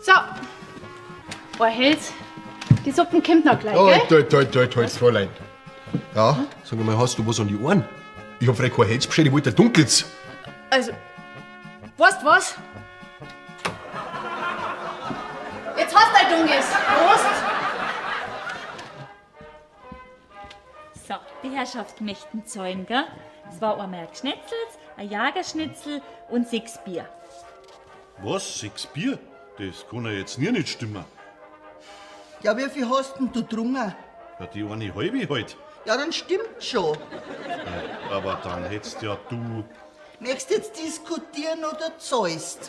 So. Ein Hals. Die Suppen kommt noch gleich, gell? Halt, Fräulein. Ja? Sag mal, hast du was an die Ohren? Ich hab frei kein Hals bestellt, ich wollte ein dunkles. Also, weißt was? Jetzt hast du ein dunkles. Prost! So, die Herrschaft möchten zahlen, gell? Es war einmal ein Geschnetzels, ein Jagerschnitzel und 6 Bier. Was? 6 Bier? Das kann ja jetzt nie nicht stimmen. Ja, wie viel hast denn du getrunken? Ja, die eine halbe halt. Ja, dann stimmt schon. Aber dann hättest ja du Möchtest jetzt diskutieren oder zahlst?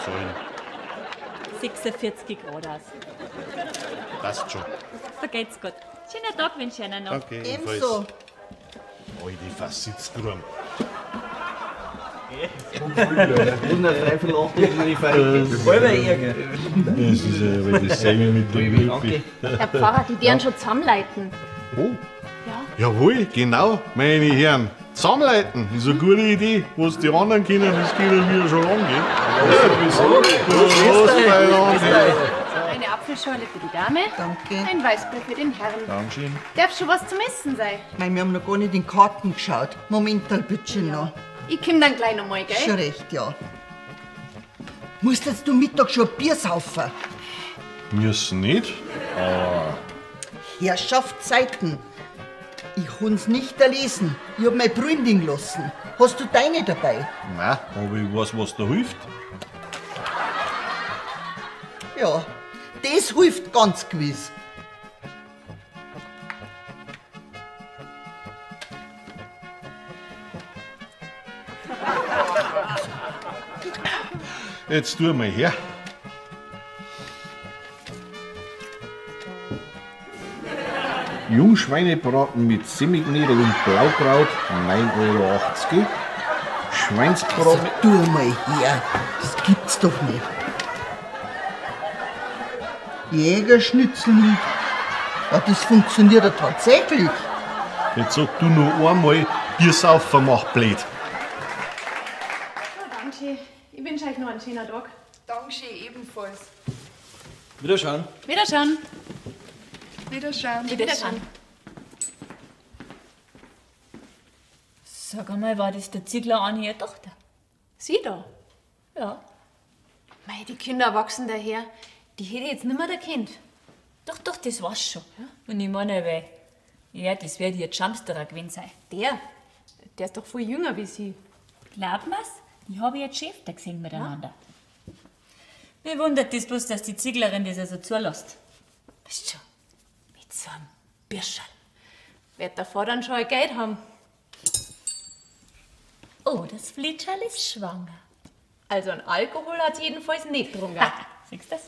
zahlen. 46 Grad aus. Passt schon. So geht's gut. Schönen Tag wünsche ich Ihnen noch. Danke. Ebenso. Alte Fassitzgrum. Das ist aber dasselbe mit dem Wilpi. Herr Pfarrer, die werden schon zusammenleiten. Oh. Jawohl, genau, meine Herren. Zusammenleiten ist eine gute Idee. Was die anderen können, das können wir schon lange. Eine Apfelschorle für die Dame. Danke. Ein Weißbier für den Herrn. Dankeschön. Darf schon was zum Essen sein? Nein, wir haben noch gar nicht in die Karten geschaut. Momentan bitte noch. Ich komm dann gleich nochmal, gell? Schon recht, ja. Musst jetzt du Mittag schon ein Bier saufen? Müssen nicht. Herrschaftszeiten. Ich hab's nicht erlesen. Ich hab mein Bründing lassen. Hast du deine dabei? Nein, aber ich weiß, was da hilft. Ja, das hilft ganz gewiss. Jetzt tu mal her. Jungschweinebraten mit Semmelknödel und Blaukraut, 9,80 €. Schweinsbraten. Tu mal her. Das gibt's doch nicht. Jägerschnitzel nicht. Ja, das funktioniert ja tatsächlich. Jetzt sag du noch einmal, Biersaufen macht blöd. Oh, danke. Ich wünsche euch noch einen schönen Tag. Dankeschön, ebenfalls. Wiederschauen. Wiederschauen. Wiederschauen. Wiederschauen. Sag einmal, war das der Ziegler an ihre Tochter? Sie da? Ja. Mei, die Kinder wachsen daher. Die hätte ich jetzt nimmer der Kind. Doch, das war's schon. Und ich meine, weil, ja, das wird ihr Jumpsterer gewesen sein. Der ist doch viel jünger wie sie. Glaubt mir's? Die habe ich jetzt schon öfter gesehen miteinander. Mir wundert das bloß, dass die Zieglerin das also zulässt. Weißt schon, mit so einem Birscherl. Wird der Vater dann schon ein Geld haben. Oh, das Flitscherl ist schwanger. Also ein Alkohol hat sie jedenfalls nicht getrunken. Siehst du das?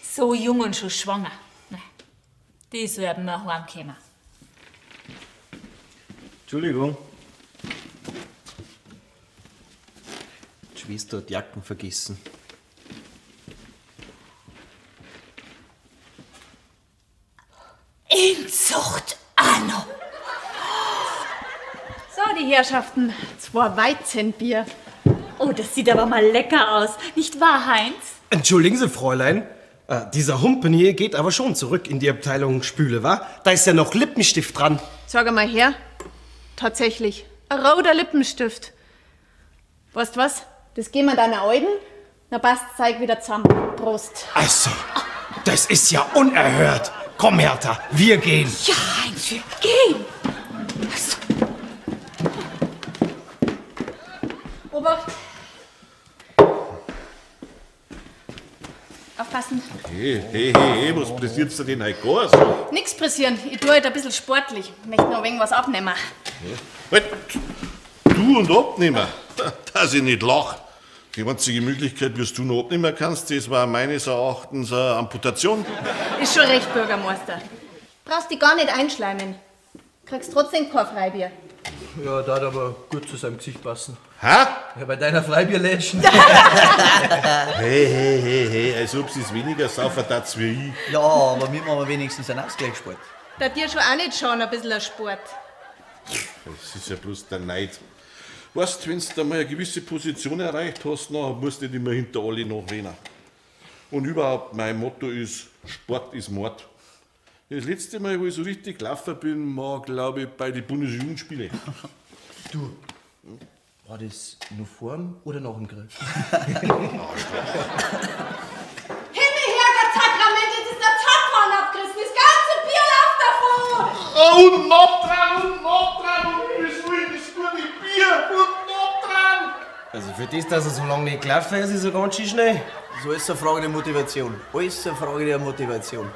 So jung und schon schwanger. Nein, die sollten wir heimkommen. Entschuldigung. Die Schwester hat die Jacken vergessen. Inzucht Anno. So, die Herrschaften, 2 Weizenbier. Oh, das sieht aber mal lecker aus. Nicht wahr, Heinz? Entschuldigen Sie, Fräulein. Dieser Humpen hier geht aber schon zurück in die Abteilung Spüle, wa? Da ist ja noch Lippenstift dran. Sag mal her. Tatsächlich. Ein roter Lippenstift. Weißt was? Das gehen wir deiner Augen. Na passt, zeig wieder zusammen. Prost. Also, das ist ja unerhört. Komm, Hertha, wir gehen. Ja, Heinz, wir gehen. Obacht. Aufpassen. Hey, was pressiert's dir denn heute gar so? Nix pressieren. Ich tue heute ein bisschen sportlich. Ich möchte noch irgendwas abnehmen. Halt, du und abnehmen, dass ich nicht lach. Die einzige Möglichkeit, wie du noch abnehmen kannst, das war meines Erachtens eine Amputation. Ist schon recht, Bürgermeister. Brauchst dich gar nicht einschleimen. Kriegst trotzdem kein Freibier. Ja, da hat aber gut zu seinem Gesicht passen. Hä? Ja, bei deiner Freibierläschen. Hey, als ob sie es weniger saufen tat wie ich. Ja, aber wir machen wenigstens einen Ausgleichssport. Da dir schon auch nicht schauen, ein bisschen ein Sport. Das ist ja bloß der Neid. Weißt, wenn du mal eine gewisse Position erreicht hast, dann musst du nicht immer hinter alle nachrennen. Und überhaupt, mein Motto ist, Sport ist Mord. Das letzte Mal, wo ich so richtig gelaufen bin, war, glaube ich, bei den Bundesjugendspielen. Du, war das nur vor dem oder nach dem Grill? Himmelherrgott, Sakrament, jetzt ist der Zapfhahn abgerissen, das ganze Bier läuft davon! Und noch dran, und bis wohin das gute Bier, und noch dran! Also für das, dass er so lange nicht gelaufen ist, ist er ganz schön schnell. So ist es eine Frage der Motivation. Alles eine Frage der Motivation.